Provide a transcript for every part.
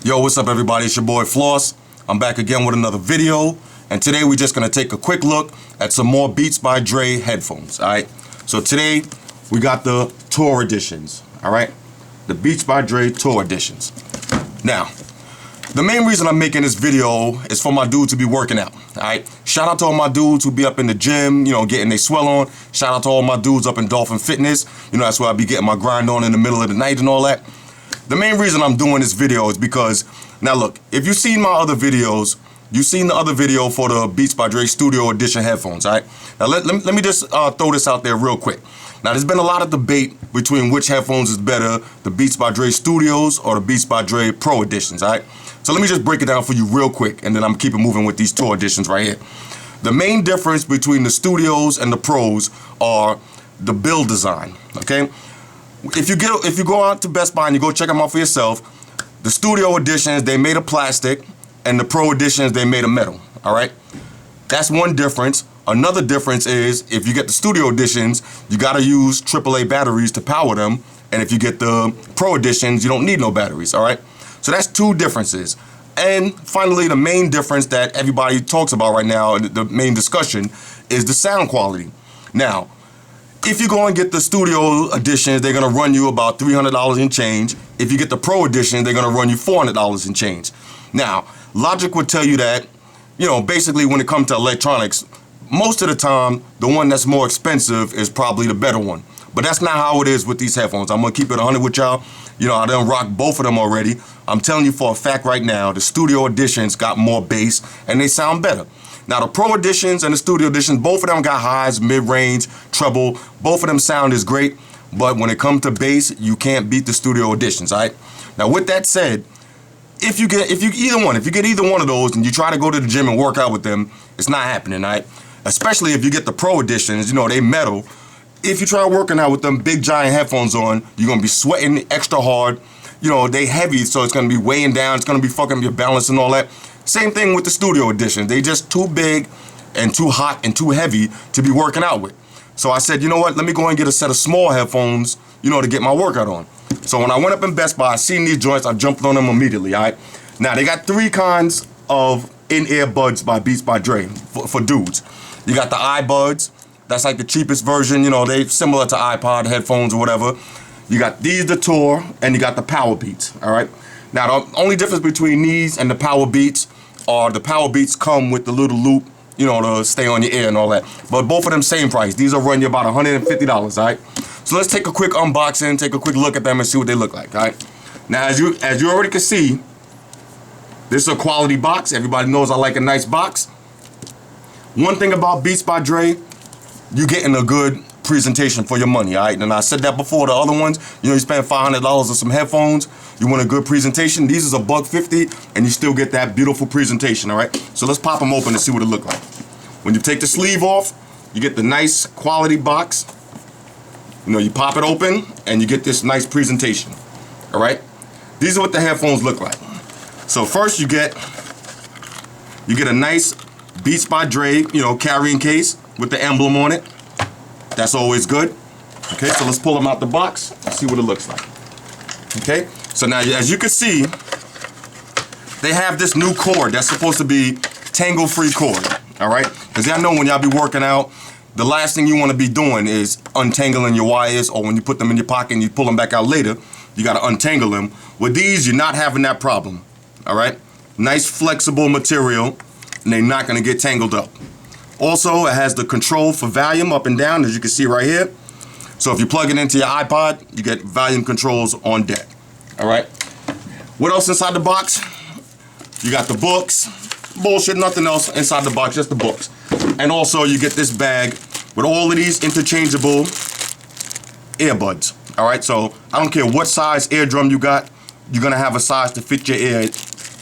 Yo, what's up everybody? It's your boy Floss. I'm back again with another video, and today we're just gonna take a quick look at some more Beats by Dre headphones. Alright, so today we got the Tour Editions. Alright, the Beats by Dre Tour Editions. Now, the main reason I'm making this video is for my dudes to be working out. Alright, shout out to all my dudes who be up in the gym, you know, getting their swell on. Shout out to all my dudes up in Dolphin Fitness. You know, that's where I be getting my grind on in the middle of the night and all that. The main reason I'm doing this video is because, now look, if you've seen my other videos, you've seen the other video for the Beats by Dre Studio Edition headphones, all right? Now let me just throw this out there real quick. Now there's been a lot of debate between which headphones is better, the Beats by Dre Studios or the Beats by Dre Pro Editions, all right? So let me just break it down for you real quick, and then I'm keeping moving with these Tour Editions right here. The main difference between the Studios and the Pros are the build design, okay? If you go out to Best Buy and you go check them out for yourself, the Studio Editions, they made of plastic, and the Pro Editions, they made of metal, all right? That's one difference. Another difference is if you get the Studio Editions, you gotta use AAA batteries to power them, and if you get the Pro Editions, you don't need no batteries, all right? So that's two differences. And finally, the main difference that everybody talks about right now, the main discussion, is the sound quality. Now, if you go and get the Studio Editions, they're gonna run you about $300 and change. If you get the Pro Edition, they're gonna run you $400 and change. Now, logic would tell you that, you know, basically when it comes to electronics, most of the time, the one that's more expensive is probably the better one. But that's not how it is with these headphones. I'm gonna keep it 100 with y'all. You know, I done rocked both of them already. I'm telling you for a fact right now, the Studio Editions got more bass and they sound better. Now the Pro Editions and the Studio Editions, both of them got highs, mid-range, treble. Both of them sound is great, but when it comes to bass, you can't beat the Studio Editions, all right? Now with that said, if you get either one of those and you try to go to the gym and work out with them, it's not happening, all right? Especially if you get the Pro Editions, you know, they metal. If you try working out with them big giant headphones on, you're gonna be sweating extra hard. You know, they heavy, so it's gonna be weighing down, it's gonna be fucking your balance and all that. Same thing with the Studio Edition. They just too big and too hot and too heavy to be working out with. So I said, you know what, let me go and get a set of small headphones, you know, to get my workout on. So when I went up in Best Buy, I seen these joints, I jumped on them immediately, all right? Now, they got three kinds of in-ear buds by Beats by Dre for dudes. You got the iBuds, that's like the cheapest version, you know, they similar to iPod headphones or whatever. You got these, the Tour, and you got the Power Beats, all right? Now, the only difference between these and the Power Beats are the Power Beats come with the little loop, you know, to stay on your ear and all that. But both of them same price. These will run you about $150, all right? So let's take a quick unboxing, take a quick look at them and see what they look like, all right? Now, as you already can see, this is a quality box. Everybody knows I like a nice box. One thing about Beats by Dre, you're getting a good presentation for your money, all right? And I said that before, the other ones, you know, you spend $500 on some headphones, you want a good presentation. These is $150 and you still get that beautiful presentation, all right? So let's pop them open and see what it look like. When you take the sleeve off, you get the nice quality box. You know, you pop it open and you get this nice presentation, all right? These are what the headphones look like. So first you get a nice Beats by Dre, you know, carrying case with the emblem on it. That's always good. Okay, so let's pull them out the box and see what it looks like. Okay, so now as you can see, they have this new cord that's supposed to be tangle-free cord, all right? Because y'all know when y'all be working out, the last thing you want to be doing is untangling your wires, or when you put them in your pocket and you pull them back out later, you got to untangle them. With these, you're not having that problem, all right? Nice flexible material, and they're not going to get tangled up. Also, it has the control for volume up and down, as you can see right here. So if you plug it into your iPod, you get volume controls on deck. All right. What else inside the box? You got the books. Bullshit, nothing else inside the box, just the books. And also, you get this bag with all of these interchangeable earbuds. All right. So I don't care what size eardrum you got, you're gonna have a size to fit your ear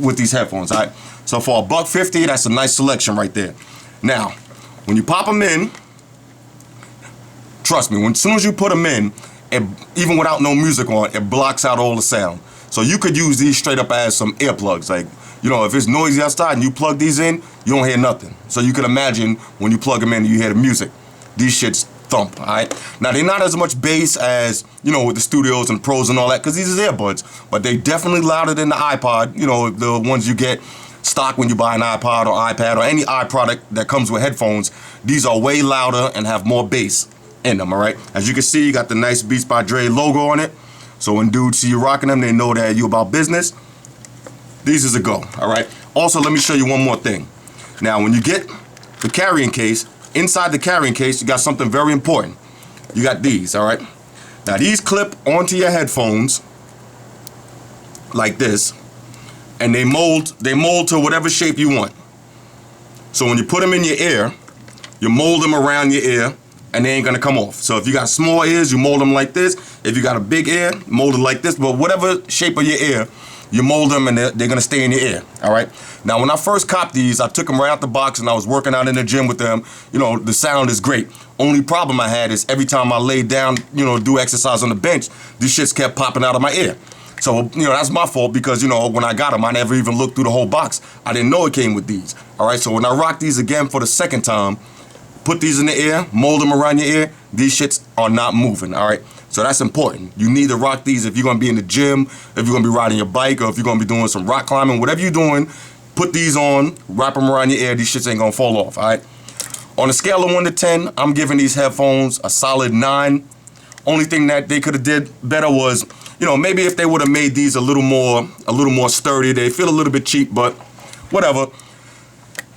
with these headphones. All right. So for $150, that's a nice selection right there. Now, when you pop them in, trust me, as soon as you put them in, even without no music on, it blocks out all the sound. So you could use these straight up as some earplugs. Like, you know, if it's noisy outside and you plug these in, you don't hear nothing. So you can imagine when you plug them in, you hear the music. These shits thump, all right? Now, they're not as much bass as, you know, with the studios and pros and all that, because these is earbuds, but they definitely louder than the iPod, you know, the ones you get stock when you buy an iPod or iPad or any product that comes with headphones. These are way louder and have more bass in them, all right? As you can see, you got the nice Beats by Dre logo on it. So when dudes see you rocking them, they know that you about business. These is a go, all right? Also, let me show you one more thing. Now, when you get the carrying case, inside the carrying case, you got something very important. You got these, all right? Now, these clip onto your headphones like this, and they mold to whatever shape you want. So when you put them in your ear, you mold them around your ear, and they ain't gonna come off. So if you got small ears, you mold them like this. If you got a big ear, mold it like this. But whatever shape of your ear, you mold them and they're gonna stay in your ear, all right? Now, when I first copped these, I took them right out the box and I was working out in the gym with them. You know, the sound is great. Only problem I had is every time I laid down, you know, do exercise on the bench, these shits kept popping out of my ear. So, you know, that's my fault because, you know, when I got them, I never even looked through the whole box. I didn't know it came with these, all right? So when I rock these again for the second time, put these in the ear, mold them around your ear, these shits are not moving, all right? So that's important. You need to rock these if you're gonna be in the gym, if you're gonna be riding your bike, or if you're gonna be doing some rock climbing, whatever you're doing, put these on, wrap them around your ear, these shits ain't gonna fall off, all right? On a scale of 1 to 10, I'm giving these headphones a solid 9. Only thing that they could have did better was, you know, maybe if they would have made these a little more sturdy. They feel a little bit cheap, but whatever.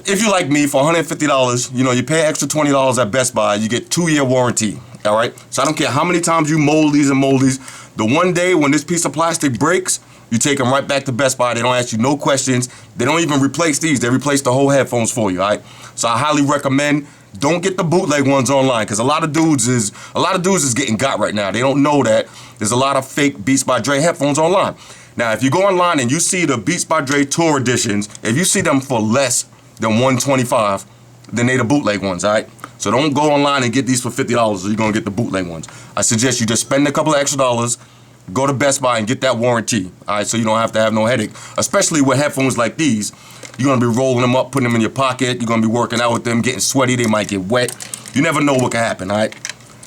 If you like me, for $150, you know, you pay extra $20 at Best Buy, you get 2-year warranty, all right? So I don't care how many times you mold these and mold these. The one day when this piece of plastic breaks, you take them right back to Best Buy. They don't ask you no questions. They don't even replace these. They replace the whole headphones for you, all right? So I highly recommend, don't get the bootleg ones online, because a lot of dudes is getting got right now. They don't know that there's a lot of fake Beats by Dre headphones online. Now, if you go online and you see the Beats by Dre Tour editions, if you see them for less than $125, then they the bootleg ones, all right? So don't go online and get these for $50 or you're gonna get the bootleg ones. I suggest you just spend a couple of extra dollars, go to Best Buy and get that warranty, all right? So you don't have to have no headache. Especially with headphones like these, you're gonna be rolling them up, putting them in your pocket, you're gonna be working out with them, getting sweaty, they might get wet. You never know what can happen, all right?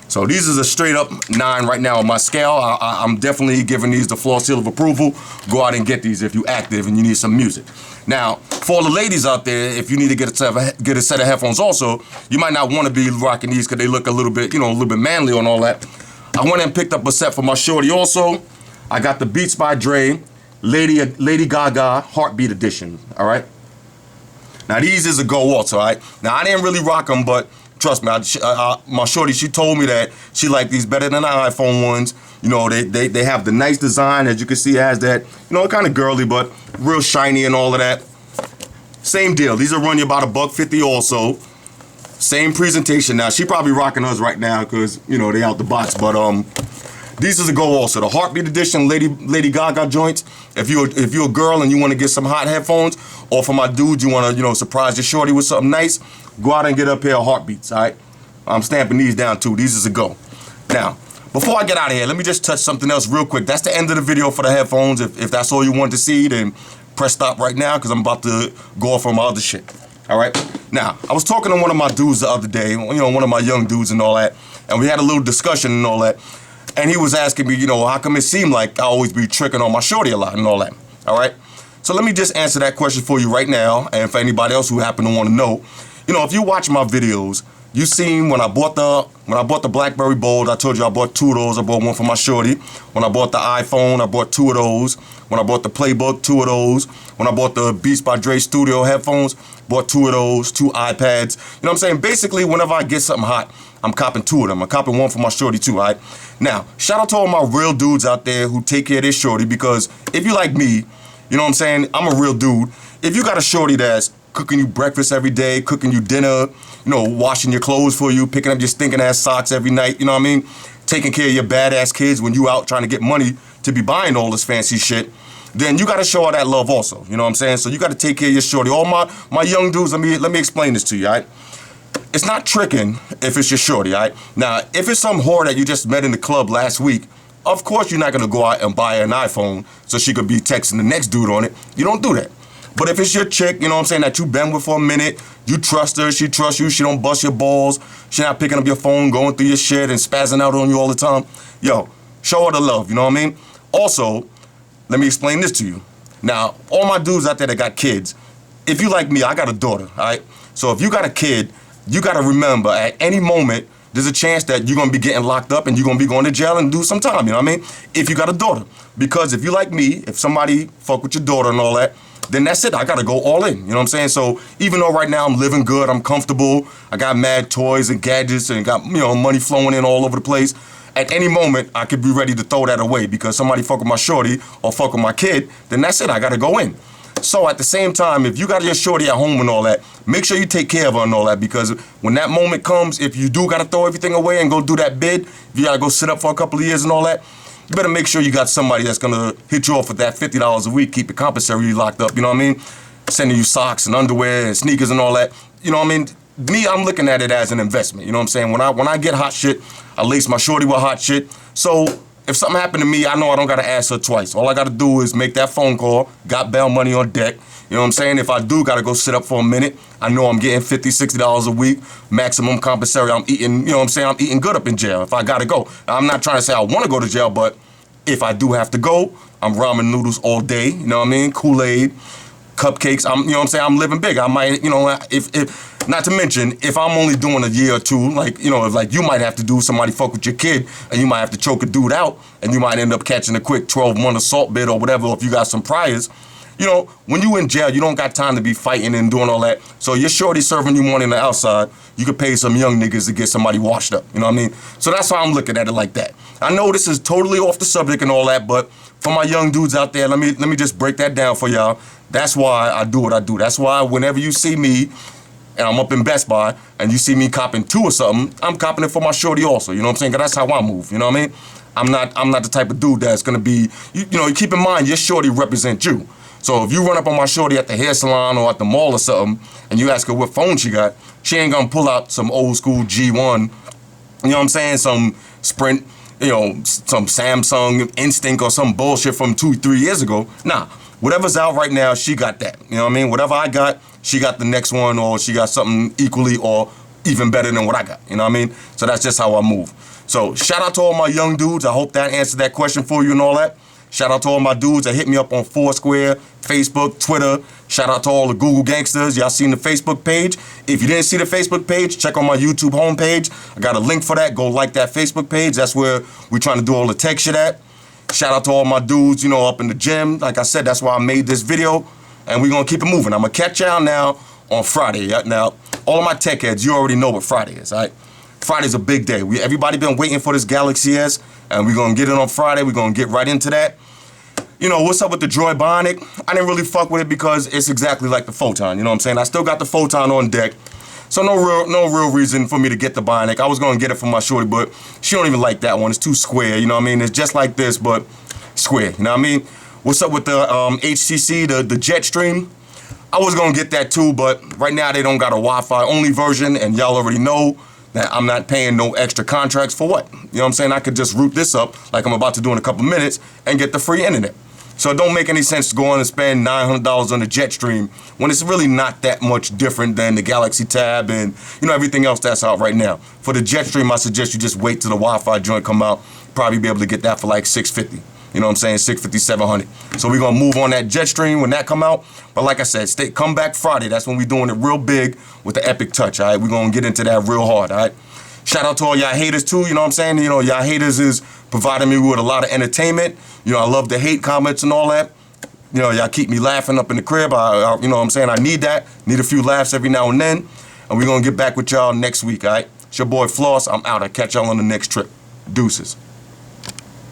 So these is a straight up 9 right now on my scale. I'm definitely giving these the floor seal of approval. Go out and get these if you're active and you need some music. Now, for all the ladies out there, if you need to get a set of headphones also, you might not want to be rocking these because they look a little bit, you know, a little bit manly and all that. I went and picked up a set for my shorty also. I got the Beats by Dre Lady GaGa Heartbeat Edition, all right? Now, these is a go also, all right? Now, I didn't really rock them, but trust me, my shorty, she told me that she liked these better than the iPhone ones. You know, they have the nice design. As you can see, it has that, you know, kind of girly, but real shiny and all of that. Same deal. These will run you about $150 also. Same presentation. Now, she probably rocking hers right now because, you know, they out the box. But these is a go also. The Heartbeat Edition Lady GaGa joints. If you're a girl and you want to get some hot headphones, or for my dudes, you want to, you know, surprise your shorty with something nice, go out and get a pair of Heartbeats, all right? I'm stamping these down too. These is a go. Now, before I get out of here, let me just touch something else real quick. That's the end of the video for the headphones. If that's all you want to see, then press stop right now because I'm about to go off on my other shit. All right? Now, I was talking to one of my dudes the other day, you know, one of my young dudes and all that, and we had a little discussion and all that, and he was asking me, you know, how come it seemed like I always be tricking on my shorty a lot and all that, all right? So let me just answer that question for you right now, and for anybody else who happen to want to know, you know, if you watch my videos, you seen when I bought the BlackBerry Bold, I told you I bought 2 of those. I bought one for my shorty. When I bought the iPhone, I bought 2 of those. When I bought the Playbook, 2 of those. When I bought the Beats by Dre Studio headphones, bought 2 of those, 2 iPads. You know what I'm saying? Basically, whenever I get something hot, I'm copping 2 of them. I'm copping one for my shorty too, all right? Now, shout out to all my real dudes out there who take care of their shorty, because if you like me, you know what I'm saying? I'm a real dude. If you got a shorty that's cooking you breakfast every day, cooking you dinner, you know, washing your clothes for you, picking up your stinking ass socks every night, you know what I mean? Taking care of your badass kids when you out trying to get money to be buying all this fancy shit, then you gotta show her that love also, you know what I'm saying? So you gotta take care of your shorty. All my young dudes, let me explain this to you, all right? It's not tricking if it's your shorty, all right? Now, if it's some whore that you just met in the club last week, of course you're not gonna go out and buy her an iPhone so she could be texting the next dude on it. You don't do that. But if it's your chick, you know what I'm saying, that you been with for a minute, you trust her, she trusts you, she don't bust your balls, she not picking up your phone, going through your shit and spazzing out on you all the time, yo, show her the love, you know what I mean? Also, let me explain this to you. Now, all my dudes out there that got kids, if you like me, I got a daughter, all right? So if you got a kid, you got to remember at any moment, there's a chance that you're going to be getting locked up and you're going to be going to jail and do some time, you know what I mean? If you got a daughter. Because if you like me, if somebody fuck with your daughter and all that, then that's it. I got to go all in, you know what I'm saying? So even though right now I'm living good, I'm comfortable, I got mad toys and gadgets and got, you know, money flowing in all over the place, at any moment I could be ready to throw that away because somebody fuck with my shorty or fuck with my kid, then that's it. I got to go in. So at the same time, if you got your shorty at home and all that, make sure you take care of her and all that, because when that moment comes, if you do got to throw everything away and go do that bid, if you got to go sit up for a couple of years and all that, you better make sure you got somebody that's going to hit you off with that $50 a week, keep your commissary locked up, you know what I mean? Sending you socks and underwear and sneakers and all that, you know what I mean? Me, I'm looking at it as an investment, you know what I'm saying? When I get hot shit, I lace my shorty with hot shit. So if something happened to me, I know I don't got to ask her twice. All I got to do is make that phone call, got bail money on deck. You know what I'm saying? If I do got to go sit up for a minute, I know I'm getting $50, $60 a week, maximum compensatory. I'm eating, you know what I'm saying? I'm eating good up in jail if I got to go. I'm not trying to say I want to go to jail, but if I do have to go, I'm ramen noodles all day, you know what I mean? Kool-Aid, cupcakes, you know what I'm saying? I'm living big. I might, you know, if not to mention, if I'm only doing a year or two, like, you know, like you might have to do, somebody fuck with your kid and you might have to choke a dude out and you might end up catching a quick 12-month assault bid or whatever if you got some priors. You know, when you in jail, you don't got time to be fighting and doing all that. So your shorty serving you money on the outside, you could pay some young niggas to get somebody washed up, you know what I mean? So that's how I'm looking at it like that. I know this is totally off the subject and all that, but for my young dudes out there, let me just break that down for y'all. That's why I do what I do. That's why whenever you see me, and I'm up in Best Buy, and you see me copping 2 or something, I'm copping it for my shorty also, you know what I'm saying? 'Cause that's how I move, you know what I mean? I'm not the type of dude that's gonna be, you know, keep in mind, your shorty represents you. So if you run up on my shorty at the hair salon or at the mall or something, and you ask her what phone she got, she ain't gonna pull out some old school G1, you know what I'm saying, some Sprint, you know, some Samsung Instinct or some bullshit from 2-3 years ago. Nah, whatever's out right now, she got that, you know what I mean? Whatever I got, she got the next one, or she got something equally or even better than what I got, you know what I mean? So that's just how I move. So shout out to all my young dudes. I hope that answered that question for you and all that. Shout out to all my dudes that hit me up on Foursquare, Facebook, Twitter. Shout out to all the Google gangsters. Y'all seen the Facebook page? If you didn't see the Facebook page, check on my YouTube homepage. I got a link for that. Go like that Facebook page. That's where we're trying to do all the tech shit at. Shout out to all my dudes, you know, up in the gym. Like I said, that's why I made this video. And we're going to keep it moving. I'm going to catch y'all now on Friday. Now, all of my tech heads, you already know what Friday is, all right? Friday's a big day. Everybody been waiting for this Galaxy S, and we're going to get it on Friday. We're going to get right into that. You know, what's up with the Droid Bionic? I didn't really fuck with it because it's exactly like the Photon, you know what I'm saying? I still got the Photon on deck, so no real reason for me to get the Bionic. I was going to get it for my shorty, but she don't even like that one. It's too square, you know what I mean? It's just like this, but square, you know what I mean? What's up with the HTC, the Jetstream? I was going to get that too, but right now they don't got a Wi-Fi only version, and y'all already know that I'm not paying no extra contracts for what? You know what I'm saying? I could just root this up like I'm about to do in a couple minutes and get the free internet. So it don't make any sense to go on and spend $900 on the Jetstream when it's really not that much different than the Galaxy Tab and, you know, everything else that's out right now. For the Jetstream, I suggest you just wait till the Wi-Fi joint come out. Probably be able to get that for like $650. You know what I'm saying? $650, $700. So we're going to move on that Jetstream when that come out. But like I said, come back Friday. That's when we're doing it real big with the Epic Touch, all right? We're going to get into that real hard, all right? Shout out to all y'all haters too, you know what I'm saying? You know, y'all haters is providing me with a lot of entertainment. You know, I love the hate comments and all that. You know, y'all keep me laughing up in the crib. You know what I'm saying? I need that. Need a few laughs every now and then. And we're going to get back with y'all next week, all right? It's your boy Floss. I'm out. I'll catch y'all on the next trip. Deuces.